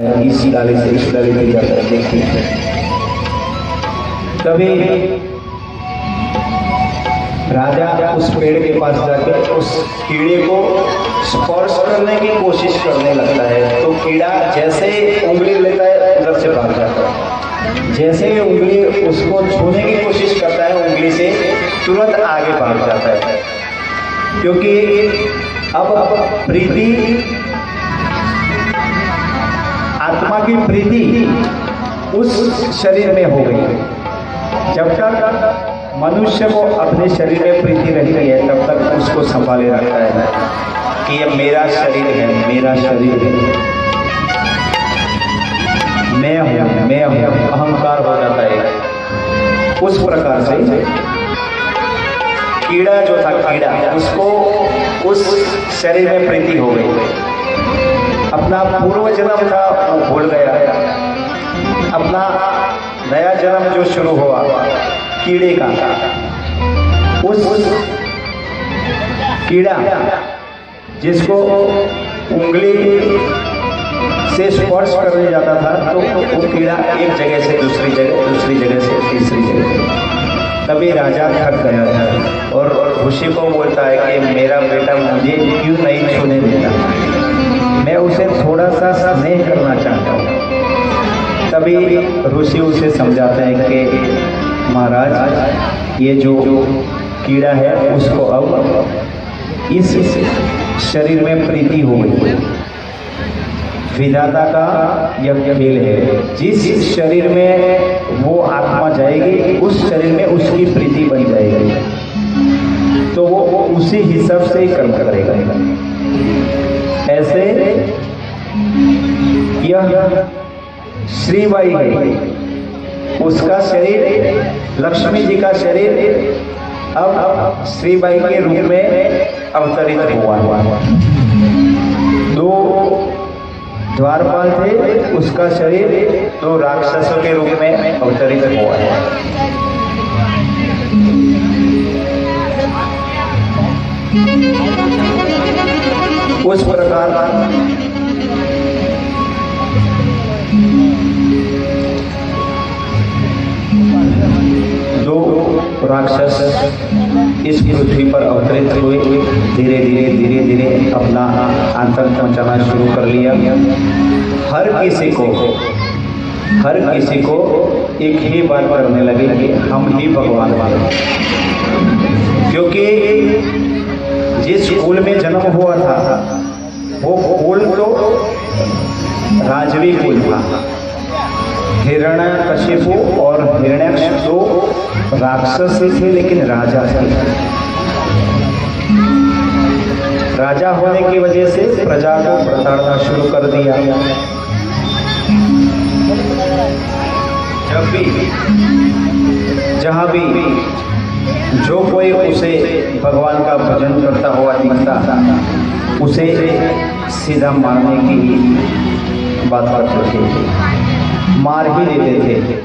इस डाली से इस डाली में जाता है। देखिए तभी राजा उस पेड़ के पास जाकर उस कीड़े को स्पर्श करने की कोशिश करने लगता है। तो कीड़ा जैसे उंगली लेता है उधर से भाग जाता है, जैसे उंगली उसको छूने की कोशिश करता है उंगली से तुरंत आगे भाग जाता है, क्योंकि अब प्रीति आत्मा की प्रीति उस शरीर में हो गई। जब तक मनुष्य को अपने शरीर में प्रीति रहती है तब तक उसको संभाले रखता है कि ये मेरा शरीर है, मेरा शरीर है, मैं हूँ, अहंकार हो जाता है। उस प्रकार से कीड़ा जो था, कीड़ा उसको उस शरीर में प्रीति हो गई। अपना पूर्व जन्म था वो भूल गया, अपना नया जन्म जो शुरू हुआ कीड़े का, उस कीड़ा जिसको उंगली से स्पर्श करने जाता था, तो वो कीड़ा एक जगह से दूसरी जगह से तीसरी जगह। तभी राजा थक गया था और ऋषि को बोलता है कि मेरा बेटा मुझे क्यों नहीं छूने देता, मैं उसे थोड़ा सा स्नेह करना चाहता हूँ। तभी ऋषि उसे समझाते हैं कि महाराज ये जो कीड़ा है उसको अब इस शरीर में प्रीति हो गई। विधाता का यह खेल है, जिस शरीर में वो आत्मा जाएगी उस शरीर में उसकी प्रीति बन जाएगी, तो वो उसी हिसाब से ही कर्म करेगा। ऐसे यह श्रीबाई है, उसका शरीर लक्ष्मी जी का शरीर अब श्रीबाई के रूप में अवतरित हुआ। दो द्वारपाल थे, उसका शरीर दो राक्षसों के रूप में अवतरित हुआ है। उस प्रकार दो राक्षस इस पृथ्वी पर अवतरित हुए, धीरे धीरे अपना आतंक मचाना शुरू कर लिया। हर किसी को एक ही बात करने लगे कि हम ही भगवान हैं, क्योंकि जिस कुल में जन्म हुआ था वो कुल तो राजवी कुल था। हिरण्यकशिपु और हिरण्याक्ष तो राक्षस थे लेकिन राजा थे। राजा होने की वजह से प्रजा को प्रताड़ना शुरू कर दिया। जहाँ भी जो कोई उसे भगवान का भजन करता हुआ दिखता था उसे सीधा मारने की बात करते थे, मार ही देते थे।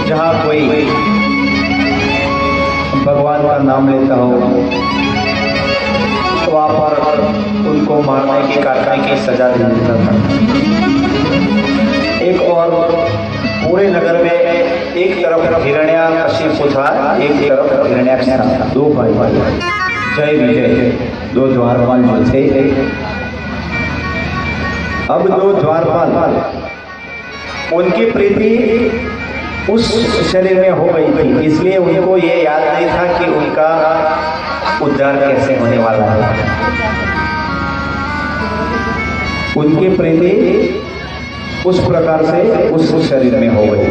जहाँ कोई भगवान का नाम लेता हो तो वहाँ पर उनको मारने की, काटने की सजा दे देता था। एक और पूरे नगर में एक तरफ हिरण्याकशिपु था, एक तरफ हिरण्याक्ष था। दो भाई जय विजय, दो द्वारपाल जो थे। अब दो द्वारपाल, उनकी प्रीति उस शरीर में हो गई थी, इसलिए उनको ये याद नहीं था कि उनका उद्धार कैसे होने वाला है। उनकी प्रीति उस प्रकार से उस शरीर में हो गई।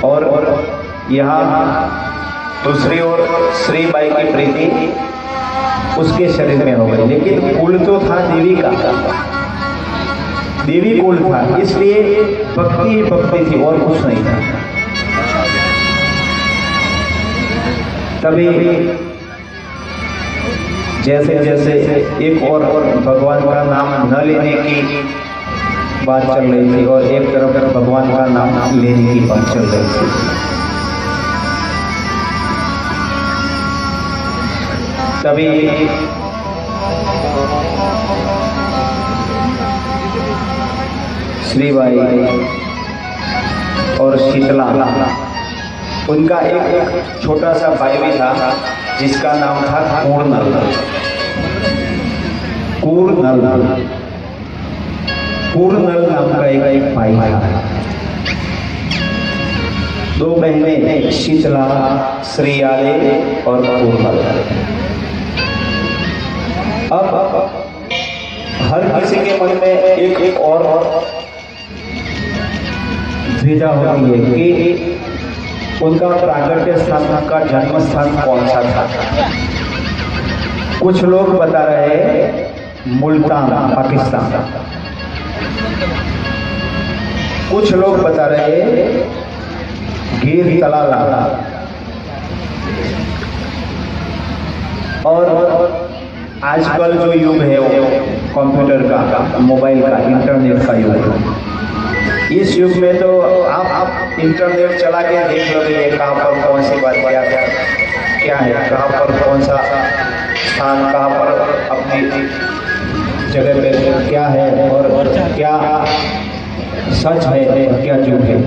और यहाँ दूसरी ओर श्रीबाई की प्रीति उसके शरीर में हो गई, लेकिन कुल तो था देवी का, देवी कुल था, इसलिए भक्ति ही भक्ति थी और कुछ नहीं था। तभी जैसे जैसे एक और भगवान का नाम न लेने की बात चल रही थी और एक तरफ भगवान का नाम लेने की बात चल रही थी। तभी श्रीबाई और शीतला, उनका एक छोटा सा भाई भी था जिसका नाम था कूर्नल। कूर्नल नाम का एक भाई था। दो बहनें शीतला, श्रीयाले और कूर्नल। अब हर किसी के मन में एक और द्विधा होती है कि उनका प्रागट्य स्थान का जन्म स्थान कौन सा था। कुछ लोग बता रहे हैं मुल्तान, पाकिस्तान। कुछ लोग बता रहे हैं गिर तलाला। और आजकल जो युग है वो कंप्यूटर का, मोबाइल का, इंटरनेट का युग है। इस युग में तो आप इंटरनेट चला के देख लोगे कहाँ पर कौन सी बात क्या है, कहाँ पर कौन सा स्थान, कहाँ पर अपनी जगह पे क्या है और क्या सच है, क्या झूठ है।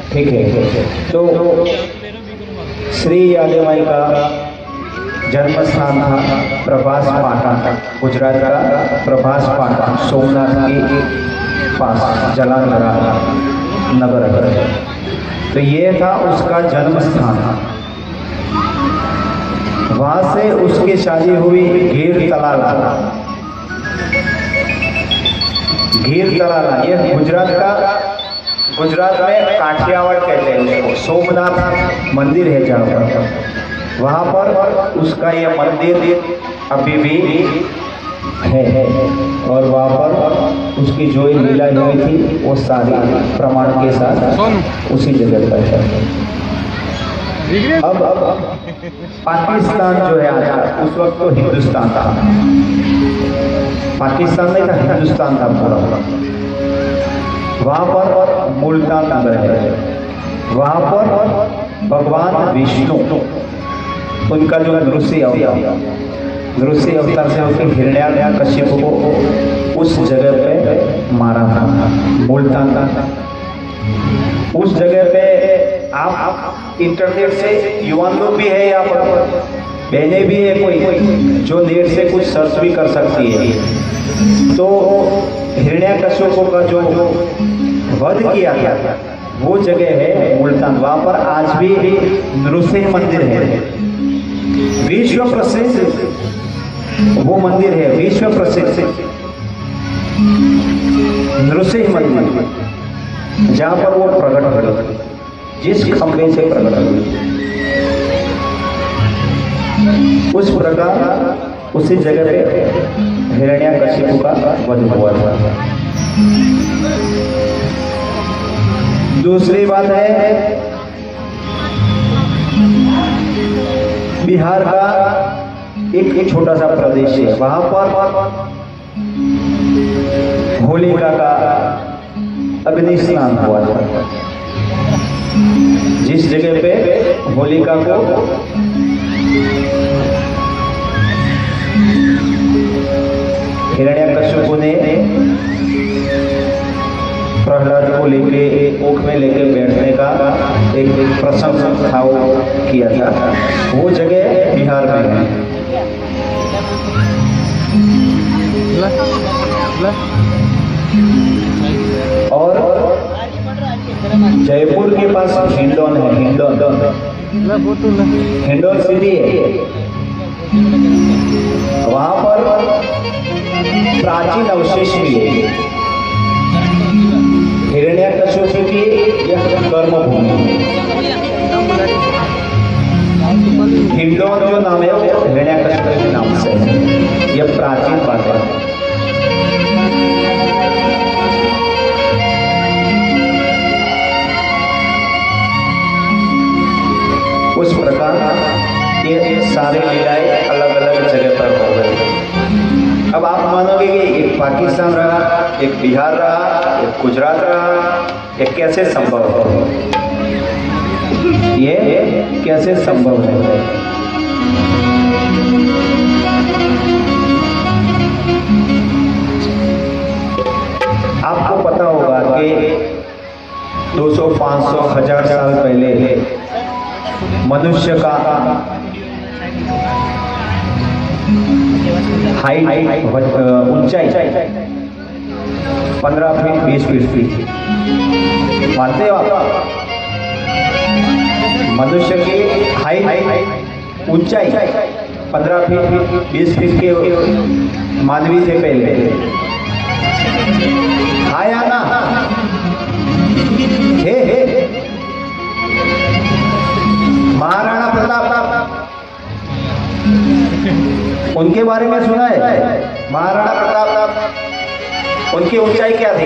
ठीक है, तो श्री यादेमाई का जन्म स्थान था प्रभास पाटन, गुजरात का प्रभास पाटन, सोमनाथ के पास जलांधरा नगर। तो ये था उसका जन्म स्थान। वहां से उसकी शादी हुई गिर तलाला। गिर तलाला ये गुजरात में काठियावाड़ कहते हैं उसको। सोमनाथ मंदिर है जहाँ पर, वहाँ पर उसका यह मंदिर अभी भी है। और वहाँ पर उसकी जो लीला हुई थी वो सारी प्रमाण के साथ उसी जगह पर है। अब पाकिस्तान जो है आज, उस वक्त तो हिंदुस्तान था। पाकिस्तान नहीं था, हिंदुस्तान था पूरा। वहाँ पर मुल्तान नगर है। वहाँ पर भगवान विष्णु, उनका जो नृसिंह अवतार से होकर हिरण्याकश्यप को उस जगह पे मारा था, मुल्तान था। उस जगह पे आप इंटरनेट से युवान लोग भी है, यहाँ पर बहनें भी है कोई जो नेट से कुछ सर्च भी कर सकती है। तो हिरण्याकश्यप का जो वध किया था वो जगह है मुल्तान। वहाँ पर आज भी नृसिंह मंदिर है, विश्व प्रसिद्ध वो मंदिर है, विश्व प्रसिद्ध नृसिंह मंदिर, जहाँ पर वो प्रकट हुए, जिस खंभे से प्रकट हुए। उस प्रकार उसी जगह पे हिरण्याकश्यप का वध हुआ था। दूसरी बात है बिहार का एक छोटा सा प्रदेश है, वहां पर होलिका का अग्नि स्नान हुआ था। जिस जगह पे होलिका को हिरण्याकश्यप ने प्रहलाद को लेके ऊख में लेके बैठने का एक प्रसंग था किया था, वो जगह बिहार में है। और जयपुर के पास हिंडौन है, हिंडौन सिटी है। वहां पर प्राचीन अवशेष भी है। हिरण्याकश्यप की यह कर्मभूमि हिंडौन जो नाम है वो हिरण्याकश्यप के नाम से है। यह प्राचीन बात है। उस प्रकार ये सारे लीलाएं अलग अलग जगह पर हो गए। अब आप मानोगे कि एक पाकिस्तान रहा, एक बिहार रहा, एक गुजरात रहा, ये कैसे संभव है? ये कैसे संभव है? आपको पता होगा कि 200, 500, 1000 साल पहले मनुष्य का हाइट ऊंचाई 15 फीट 20 फीट थी। मानते हो आप? मनुष्य की हाइट ऊंचाई 15 फीट 20 फीट के मानवी थे पहले। आया ना? हे महाराणा प्रताप, उनके बारे में सुना है? महाराणा प्रताप, उनकी ऊंचाई क्या थी?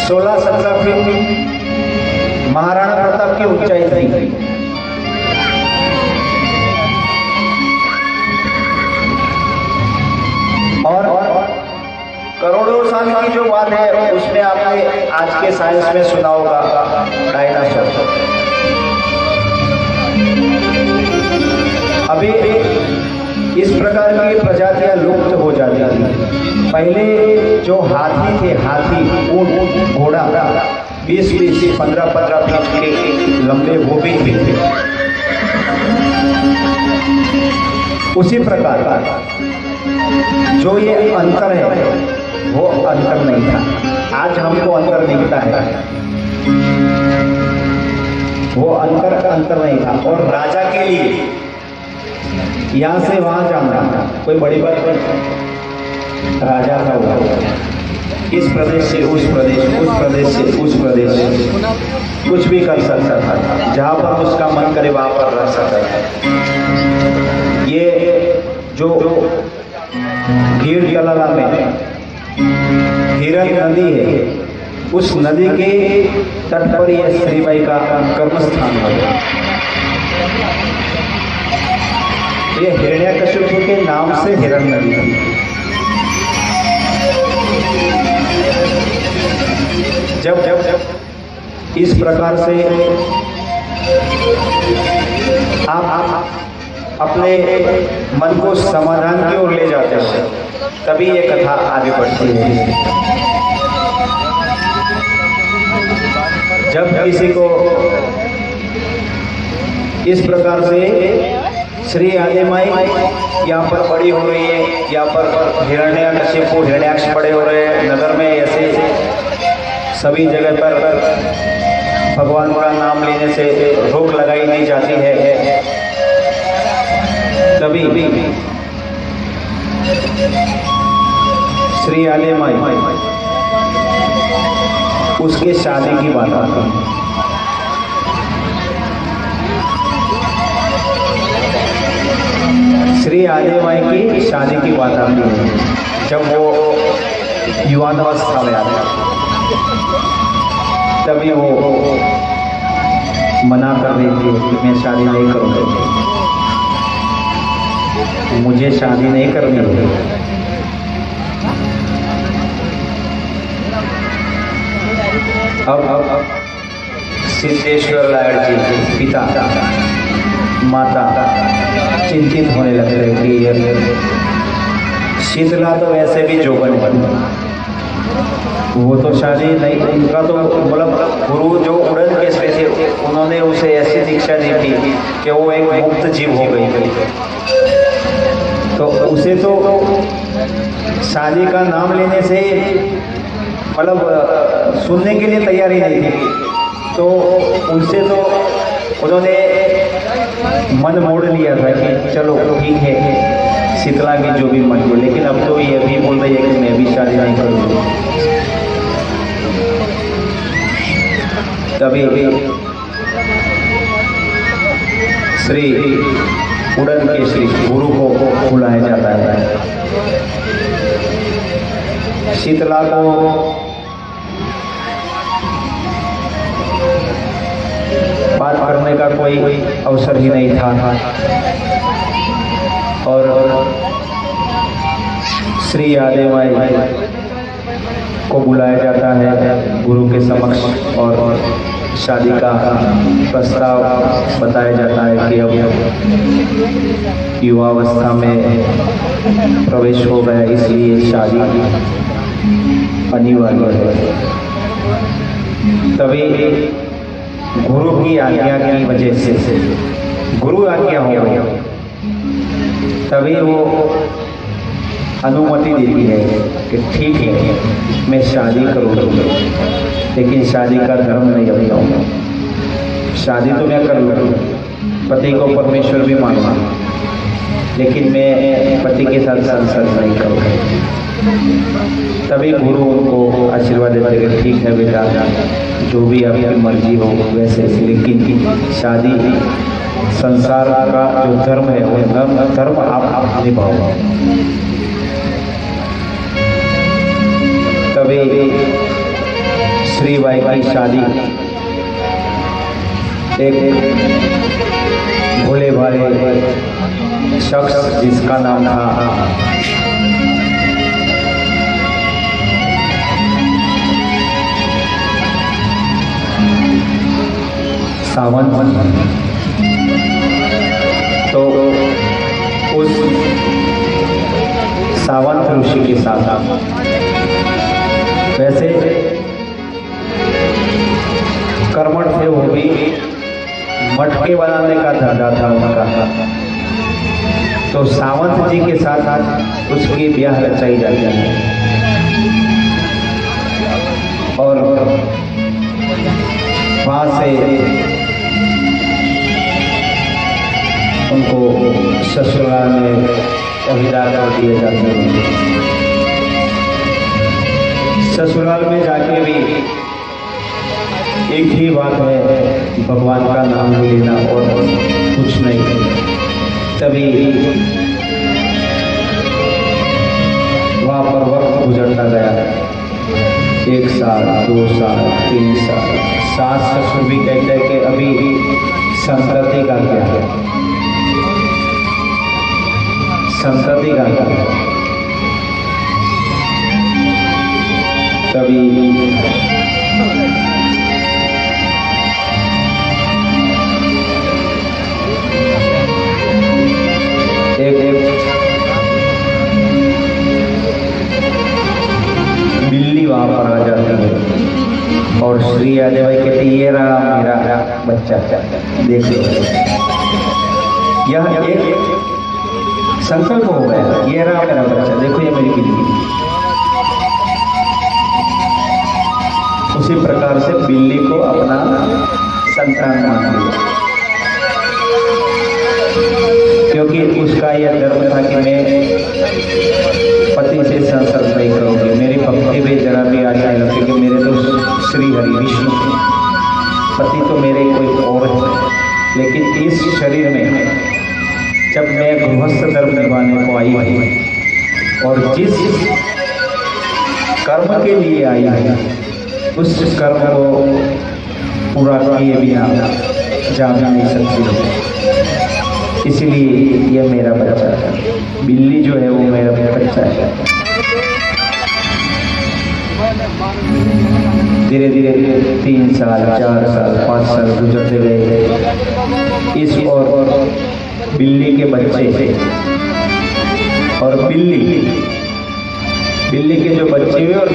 16-17 फीट महाराणा प्रताप की ऊंचाई थी। और करोड़ों साल की जो बात है उसमें आपने आज के साइंस में सुना होगा डायनासोर। अभी इस प्रकार की प्रजातियां लुप्त हो जाती थी। पहले जो हाथी थे, हाथी, ऊंट, घोड़ा 20-20, 15-15 फीट के लंबे वो भी थे। उसी प्रकार का जो ये अंतर है वो अंतर नहीं था। आज हमको अंतर दिखता है, वो अंतर नहीं था। और राजा के लिए यहाँ से वहां जाना कोई बड़ी बात नहीं। राजा था वो, इस प्रदेश से उस प्रदेश, उस प्रदेश से उस प्रदेश, कुछ भी कर सकता था। जहां पर उसका मन करे वहां पर रह सकता था। ये जो भीड़ कलाला में हिरन नदी है, उस नदी के तट पर यह श्रीबाई का कर्मस्थान है। ये हिरण्यकशिपु के नाम से हिरन नदी है। जब इस प्रकार से आप अपने मन को समाधान की ओर ले जाते हैं, तभी ये कथा आगे बढ़ती है। जब किसी को इस प्रकार से श्री आदिमाई यहाँ पर बड़ी हो रही है, यहाँ पर हिरण्यकशिपु हिरण्याक्ष बड़े हो रहे हैं, नगर में ऐसे सभी जगह पर भगवान का नाम लेने से रोक लगाई नहीं जाती है, तभी श्री आदिमाई उसके शादी की बात आती है। श्री आदिमाई की शादी की बात आती है। जब वो युवावस्था में आता है तभी वो मना कर देती है कि मैं शादी नहीं करूँगी, मुझे शादी नहीं करनी है। अब सिद्धेश्वर लायड़ जी पिता माता चिंतित होने लग रहे कि शीतला तो वैसे भी जोगन है, वो तो शादी नहीं, उनका तो मतलब गुरु जो उड़न केसरी थे उन्होंने उसे ऐसी दीक्षा दी थी कि वो एक मुक्त जीव हो गई थी। तो उसे तो शादी का नाम लेने से मतलब सुनने के लिए तैयारी नहीं थी। तो उनसे तो उन्होंने मन मोड़ लिया था कि चलो ठीक है शीतला की जो भी मन हो, लेकिन अब तो ये भी बोल रही है कि मैं भी शादी नहीं करूँगी। तभी श्री उड़न केसरी गुरु को बुलाया जाता है। शीतला को बात करने का कोई अवसर ही नहीं था और श्री आदिमाई को बुलाया जाता है गुरु के समक्ष और शादी का प्रस्ताव बताया जाता है कि अब युवावस्था में प्रवेश हो गया, इसलिए शादी अनिवार्य है। तभी गुरु की आज्ञा की वजह से, गुरु आज्ञा हो गई, तभी वो अनुमति देती है कि ठीक है मैं शादी करूँगी, लेकिन शादी का धर्म नहीं अपनाऊंगा। शादी तो मैं कर लूँगा, पति को परमेश्वर भी मानूंगा, लेकिन मैं पति के साथ संसर्ग नहीं करूँगा। तभी गुरु उनको आशीर्वाद देते हैं, ठीक है बेटा, जो भी आपकी मर्जी हो वैसे, लेकिन शादी संसार का जो धर्म है वो धर्म आप निभाओ। तभी श्री बाई की शादी एक भोले भाले शख्स जिसका नाम था सावंत, तो उस सावंत ऋषि के साथ, वैसे कर्मठ थे वो भी, मटके बनाने का धंधा था उनका, तो सावंत जी के साथ उसकी ब्याह रचाई जाती है और वहां से उनको ससुराल में विदा कर दिए जाते हैं। ससुराल में जाके भी एक ही बात है, भगवान का नाम लेना और कुछ नहीं। तभी वहाँ पर वक्त गुजरता गया, 1 साल, 2 साल, 3 साल, सास ससुर भी कहते हैं कि अभी संतति का क्या है, संतति का क्या है। तभी एक बिल्ली वहां पर आ जाती है और श्री आदेवाई कहती ये रहा मेरा बच्चा, देख लो। यह एक संकल्प हो गया, ये रहा मेरा बच्चा, देखो ये मेरी बिल्ली। उसी प्रकार से बिल्ली को अपना संतान मान लिया, क्योंकि उसका यह धर्म था कि मैं पति से संसर्ग नहीं करूंगी, मेरी भक्ति में जरा भी आशा नहीं रखी कि मेरे तो श्री हरि विष्णु, पति तो मेरे कोई और है। लेकिन इस शरीर में जब मैं गृहस्थ धर्म निभाने को आई है और जिस कर्म के लिए आई है उस कर्म को पूरा किए बिना जा नहीं सकती, इसलिए यह मेरा बच्चा है। बिल्ली जो है वो मेरा बच्चा है। धीरे धीरे 3 साल, 4 साल, 5 साल गुजरते गए। इस और बिल्ली के बच्चे और बिल्ली के जो बच्चे हुए और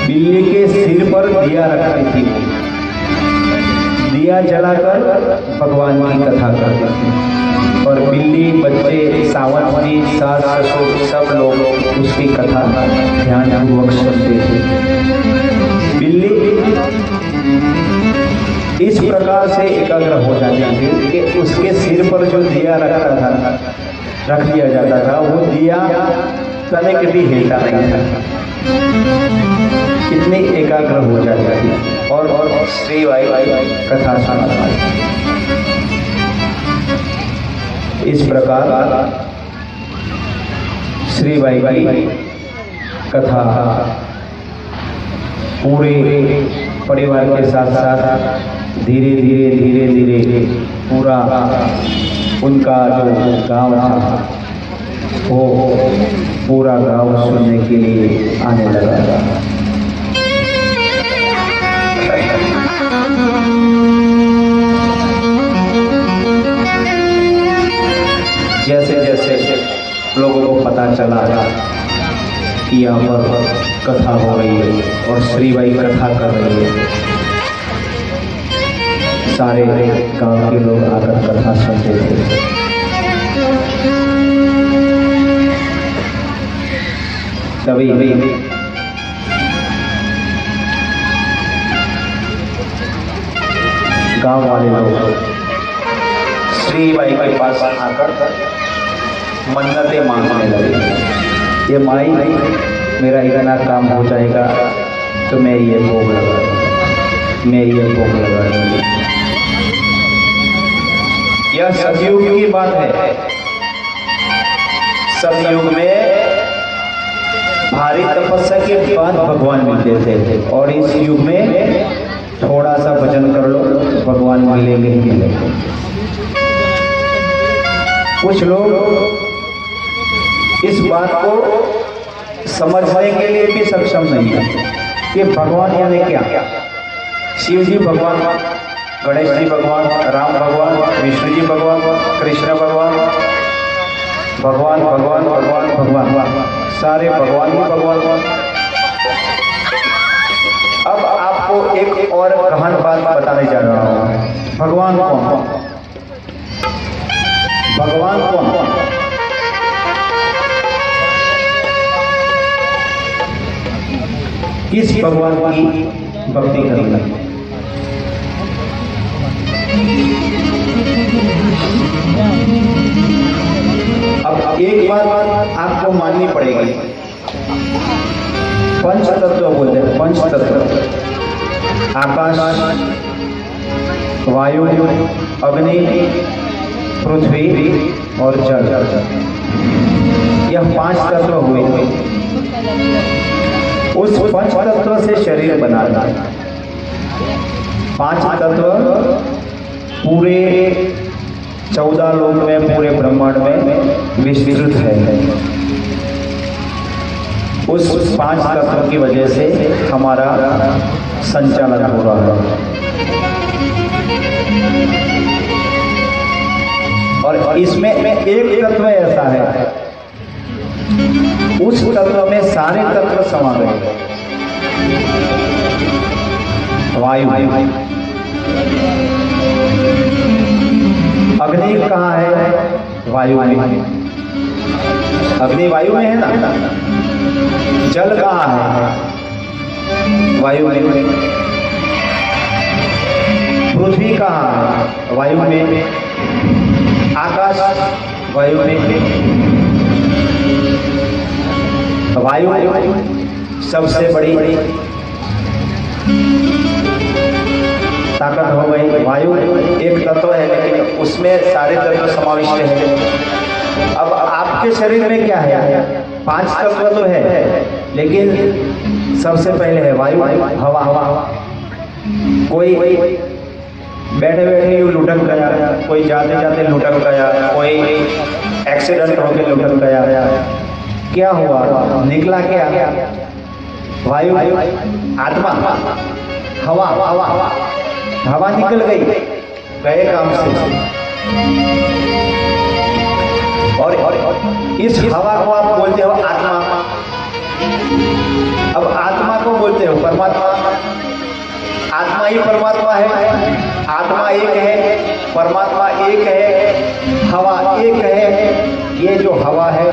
बिल्ली के सिर पर दिया रखती थी, दिया जलाकर भगवान की कथा करती थी और बिल्ली, बच्चे, सावंत जी, सास ससुर सब लोग उसकी कथा ध्यानपूर्वक सुनते थे। बिल्ली इस प्रकार से एकाग्र हो जाती थी कि उसके सिर पर जो दिया रख दिया जाता था वो दिया तनिक भी हिलता नहीं था, इतनी एकाग्र हो जाती थी और श्री बाई कथा सुनाता। इस प्रकार श्री बाई की कथा पूरे परिवार के साथ साथ धीरे धीरे पूरा उनका जो गांव था वो पूरा गांव सुनने के लिए आने लगा। चला कि यहाँ पर कथा हो रही है और श्रीबाई कथा कर रही है। सारे गांव के लोग आकर कथा सुनते थे। तभी गांव वाले लोग श्रीबाई के पास आकर मन्नतें मांगने लगे। ये माई, मेरा इतना काम हो जाएगा तो मैं ये भोग लगा दूंगी, मैं ये भोग लगा दूंगी। यह सतयुग की बात है। सतयुग में भारी तपस्या के बाद भगवान मिलते थे और इस युग में थोड़ा सा भजन कर लो तो भगवान मिलेंगे ही मिलेंगे। कुछ लोग इस बात को समझने के लिए भी सक्षम नहीं है कि भगवान यानी क्या। शिव जी भगवान, गणेश जी भगवान, राम भगवान, विष्णु जी भगवान, कृष्ण भगवान, भगवान भगवान भगवान भगवान, सारे भगवान ही भगवान। अब आपको एक और गहन बात बताने जा रहा हूं। भगवान कौन? भगवान कौन? किस भगवान की भक्ति करना? अब एक बात आपको माननी पड़ेगी। पंच तत्व बोलते हैं, पंच तत्व, आकाश, वायु, अग्नि, पृथ्वी और जल। यह 5 तत्व हुए। उस 5 तत्व से शरीर बना है। 5 तत्व पूरे 14 लोक में, पूरे ब्रह्मांड में विस्तृत है। उस 5 तत्व की वजह से हमारा संचालन हो रहा है। और इसमें एक तत्व ऐसा है, उस तत्व में सारे तत्व समा गए। वायु, अग्नि कहाँ है? वायु में। अग्नि वायु में है ना। जल कहाँ है? वायु में। पृथ्वी कहाँ है? वायु में। आकाश वायु में। वायु सबसे बड़ी ताकत हो गई। वायु एक तत्व है लेकिन उसमें सारे तत्व समाविष्ट है। अब आपके शरीर में क्या है? 5 तत्व तो है लेकिन सबसे पहले है वायु, हवा। कोई बैठे बैठे यूं लुढ़क गया, कोई जाते जाते लुढ़क गया, कोई एक्सीडेंट होकर लुढ़क गया। क्या हुआ? निकला क्या? वायु, आत्मा, हवा निकल गई, गए काम से। और इस हवा को आप बोलते हो आत्मा। अब आत्मा को बोलते हो परमात्मा। आत्मा ही परमात्मा है। आत्मा एक है, परमात्मा एक है, हवा एक है। ये जो हवा है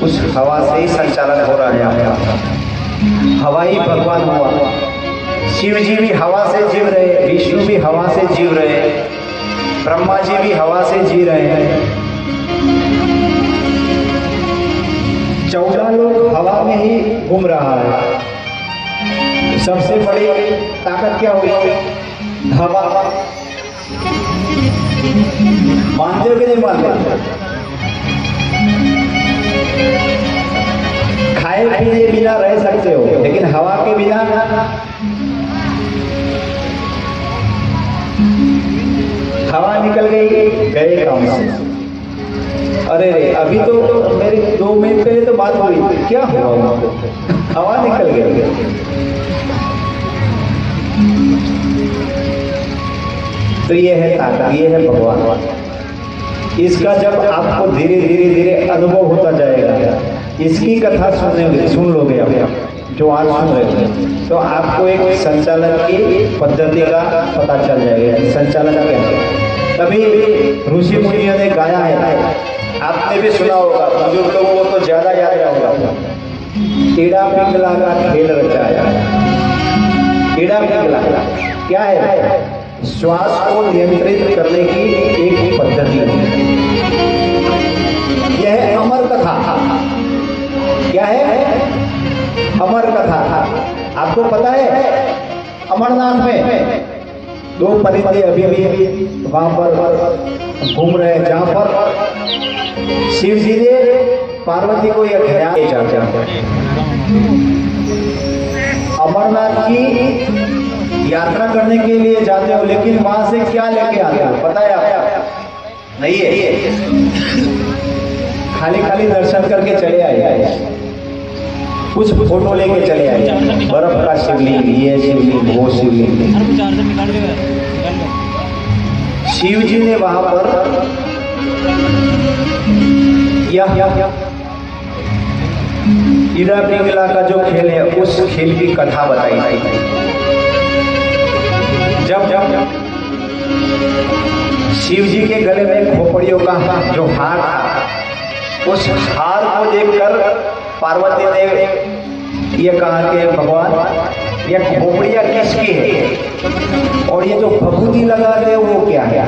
उस हवा से ही संचालन हो रहा है आपका। हवा ही भगवान हुआ। शिव जी भी हवा से जीव रहे, विष्णु भी हवा से जीव रहे, ब्रह्मा जी भी हवा से जी रहे हैं। 14 लोग हवा में ही घूम रहा है। सबसे बड़ी ताकत क्या हुई? हवा। मानते हो कि नहीं मानते? खाए पीने बिना रह सकते हो लेकिन हवा के बिना हवा निकल गई, गए काम से। अरे अभी तो मेरी 2 मिनट पहले तो बात हुई, क्या हुआ? हवा निकल गई। तो ये है ताकत, ये है भगवान। इसका जब आपको धीरे धीरे धीरे अनुभव होता जाएगा इसकी कथा सुन लोगे आप जो आज सुन रहे हो, तो आपको एक संचालन की पद्धति का पता चल जाएगा। संचालन क्या है? तभी ऋषि मुनियों ने गाया है, आपने भी सुना होगा, बुजुर्ग लोगों को तो ज्यादा याद रहेगा। कीड़ा पिंगला का खेल रचाया। कीड़ा पिंगला क्या है? श्वास को नियंत्रित करने की एक पद्धति है। यह है अमर कथा। क्या है? अमर कथा। आपको पता है अमरनाथ में दो परिंदे अभी भी वहां पर घूम रहे हैं, जहां पर शिव जी ने पार्वती को यह ख्याल अमरनाथ की यात्रा करने के लिए जाते हो, लेकिन वहां से क्या लेके आते हो पता है आपको? नहीं है, खाली खाली दर्शन करके चले आए, कुछ फोटो लेके चले आए, बर्फ का शिवलिंग, ये शिवलिंग, वो शिवलिंग। शिव जी ने वहां पर कीड़ा पिंगला का जो खेल है उस खेल की कथा बताई। जब शिव जी के गले में खोपड़ियों का जो हार था, उस हार को देखकर पार्वती ने ये कहा कि भगवान ये खोपड़ियां किसकी है और ये जो भभूति लगा रहे वो क्या है?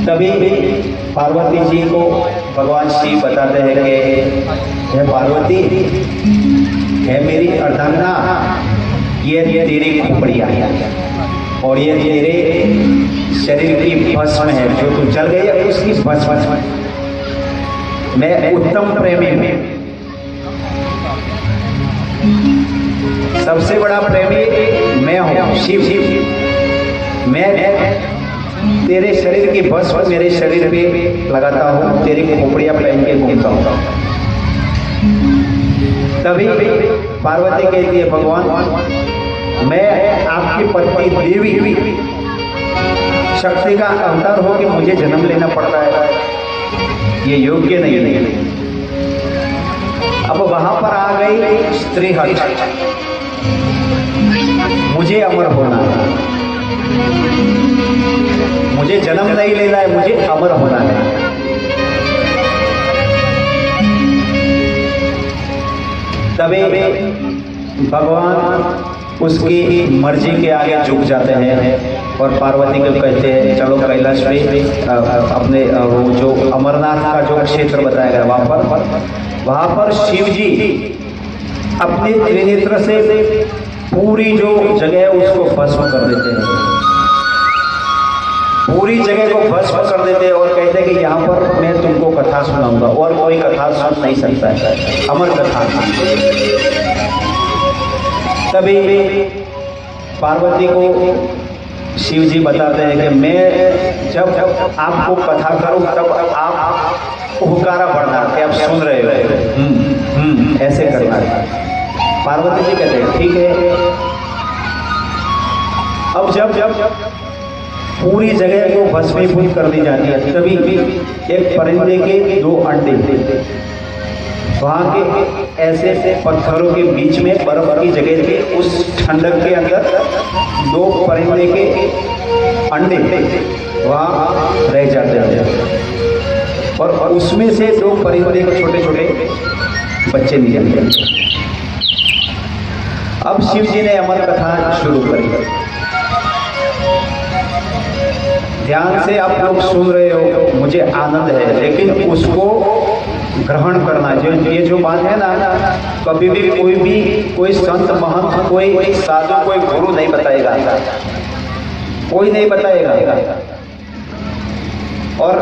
तभी पार्वती जी को भगवान शिव बताते हैं कि हे पार्वती, है मेरी अर्धांगना, ये तेरी खोपड़ियां है और ये तेरे शरीर की भस्म है, जो तू चल गई है उसकी भस्म। मैं उत्तम प्रेमी में सबसे बड़ा प्रेमी मैं हूं, शिव। मैं तेरे शरीर की भस्म मेरे शरीर पे लगाता हूं, तेरी खोपड़ियां पहन के घूमता हूं। तभी पार्वती कहती है भगवान, मैं आपकी पत्नी देवी शक्ति का अवतार हो कि मुझे जन्म लेना पड़ता है, ये योग्य नहीं। अब वहां पर आ गई स्त्री हट, मुझे अमर होना है, मुझे जन्म नहीं लेना है, मुझे अमर होना है। तभी भगवान उसकी मर्जी के आगे झुक जाते हैं और पार्वती को कहते हैं चलो कैलाश पे अपने वो जो अमरनाथ का जो क्षेत्र बताया गया वहां पर शिव जी अपने त्रिनेत्र से पूरी जो जगह है उसको भस्म कर देते हैं, पूरी जगह को भस्म कर देते हैं और कहते हैं कि यहाँ पर मैं तुमको कथा सुनाऊंगा और कोई कथा सुन नहीं सकता है, अमर कथा। तभी पार्वती को शिव जी बताते हैं कि मैं जब आपको कथा करूं तब आप हुकारा बढ़ना कि आप सुन रहे हो, ऐसे करना है। पार्वती जी कहते हैं ठीक है। अब जब पूरी जगह को भस्मीभूत कर दी जाती है, तभी एक परिंदे के दो अंडे वहां के ऐसे पत्थरों के बीच में बर्फ की जगह पे उस ठंडक के अंदर दो परिंदे के अंडे वहां रह जाते हैं और उसमें से दो परिंदे के छोटे छोटे बच्चे निकलते। अब शिव जी ने अमर कथा शुरू करी। ध्यान से आप लोग सुन रहे हो, मुझे आनंद है, लेकिन उसको ग्रहण करना। ये जो बात है ना, कभी भी कोई संत महंत, कोई साधु, कोई गुरु नहीं बताएगा, कोई नहीं बताएगा। और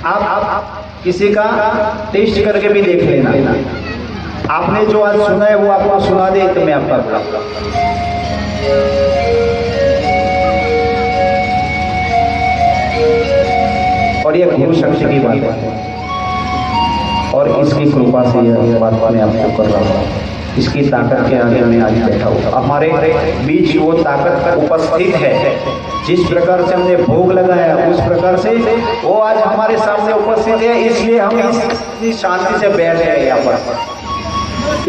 आप किसी का टेस्ट करके भी देख लेना। आपने जो आज सुना है वो आपको सुना दे तो मैं आपका बुलाऊंगा। और ये गुरु शक्ति की बात है और इसकी कृपा से यह बात मैं आपको कर रहा हूँ। इसकी ताकत के आगे मैं आज बैठा हूँ। हमारे बीच वो ताकत उपस्थित है। जिस प्रकार से हमने भोग लगाया उस प्रकार से वो आज हमारे सामने उपस्थित है, इसलिए हम इतनी शांति से बैठ गए यहाँ पर,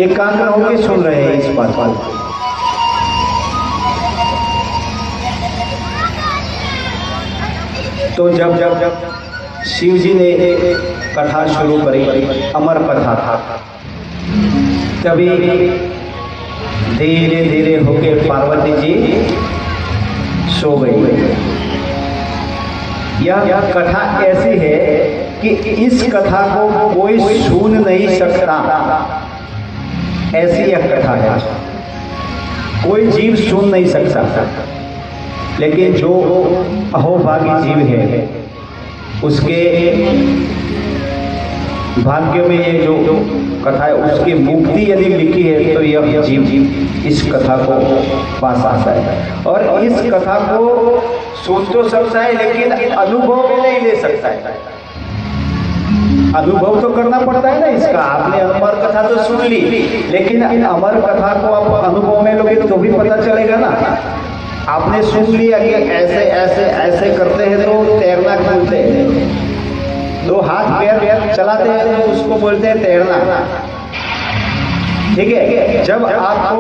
एकाग्र होकर सुन रहे हैं इस बात को। तो जब शिव जी ने कथा शुरू करी, अमर कथा था, तभी धीरे धीरे होके पार्वती जी सो गई। यह कथा ऐसी है कि इस कथा को कोई सुन नहीं सकता, ऐसी यह कथा है। कोई जीव सुन नहीं सकता, लेकिन जो अहोभागी जीव है उसके भाग्य में ये जो कथा है उसकी मुक्ति यदि लिखी है तो यह जीव इस कथा को पा सकता है। और इस कथा को सुन तो सकता है लेकिन अनुभव में नहीं ले सकता है। अनुभव तो करना पड़ता है ना इसका। आपने अमर कथा तो सुन ली, लेकिन अमर कथा को आप अनुभव में लोगे तो भी पता चलेगा ना। आपने सुन लिया कि ऐसे ऐसे ऐसे करते हैं तो तैरना बोलते हैं, दो हाथ पैर चलाते हैं तो उसको बोलते हैं तैरना, ठीक है। जब आपको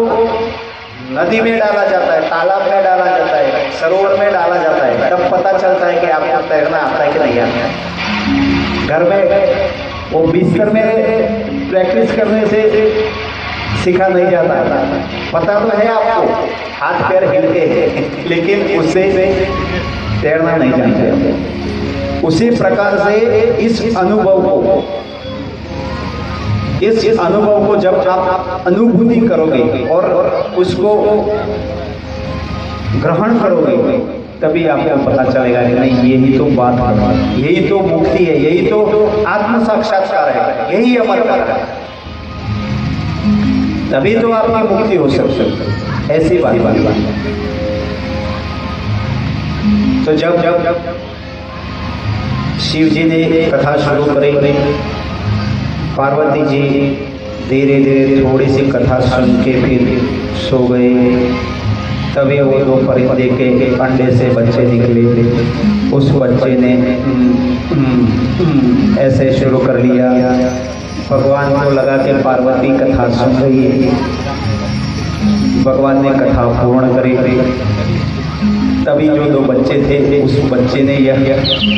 नदी में डाला जाता है, तालाब में डाला जाता है, सरोवर में डाला जाता है, तब पता चलता है कि आपको तैरना आता है कि नहीं आता है। घर में वो बिस्तर में प्रैक्टिस करने से सीखा नहीं जाता, पता तो है आपको, हाथ पैर हिलते हैं, लेकिन उससे तैरना नहीं जानते। उसी प्रकार से इस अनुभव को जब आप अनुभूति करोगे और उसको ग्रहण करोगे तभी आपको पता चलेगा कि नहीं यही तो बात है, यही तो मुक्ति है, यही तो आत्म साक्षात्कार है, यही अमर है। तभी तो आपकी मुक्ति हो सकती है। ऐसी बात। तो जब शिव जी ने कथा शुरू करी, पार्वती जी धीरे धीरे थोड़ी सी कथा सुन के फिर सो गए। तभी वो दो परिंदे के अंडे से बच्चे निकले। उस बच्चे ने ऐसे शुरू कर लिया। भगवान को लगा कि पार्वती कथा सुन रही है। भगवान ने कथा पूर्ण करी। तभी जो दो बच्चे थे उस बच्चे ने यह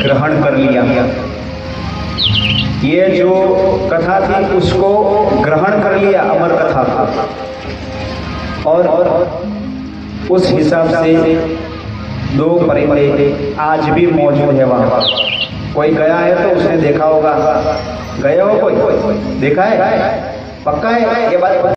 ग्रहण कर लिया। ये जो कथा थी उसको ग्रहण कर लिया, अमर कथा था। और उस हिसाब से दो परिंदे आज भी मौजूद है वहाँ। कोई गया है तो उसने देखा होगा। गए हो कोई? देखा है? पक्का है ये बात?